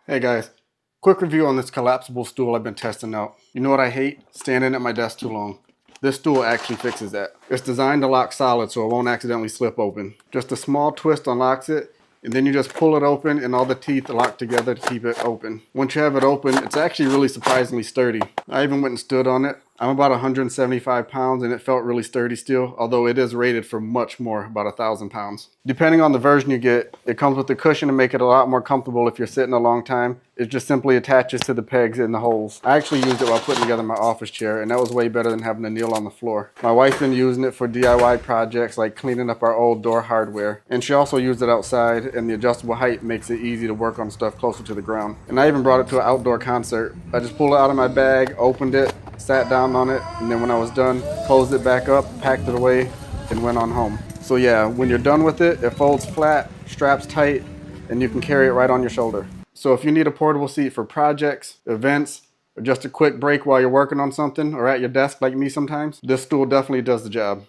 Hey guys, quick review on this collapsible stool I've been testing out. You know what I hate? Standing at my desk too long. This stool actually fixes that. It's designed to lock solid so it won't accidentally slip open. Just a small twist unlocks it, and then you just pull it open and all the teeth lock together to keep it open. Once you have it open, it's actually really surprisingly sturdy. I even went and stood on it. I'm about 175 pounds and it felt really sturdy still, although it is rated for much more, about 1,000 pounds. Depending on the version you get, it comes with a cushion to make it a lot more comfortable if you're sitting a long time. It just simply attaches to the pegs in the holes. I actually used it while putting together my office chair, and that was way better than having to kneel on the floor. My wife's been using it for DIY projects like cleaning up our old door hardware, and she also used it outside, and the adjustable height makes it easy to work on stuff closer to the ground. And I even brought it to an outdoor concert. I just pulled it out of my bag, opened it, sat down on it, and then when I was done, closed it back up, packed it away, and went on home. So yeah, when you're done with it, it folds flat, straps tight, and you can carry it right on your shoulder. So if you need a portable seat for projects, events, or just a quick break while you're working on something or at your desk like me sometimes, this stool definitely does the job.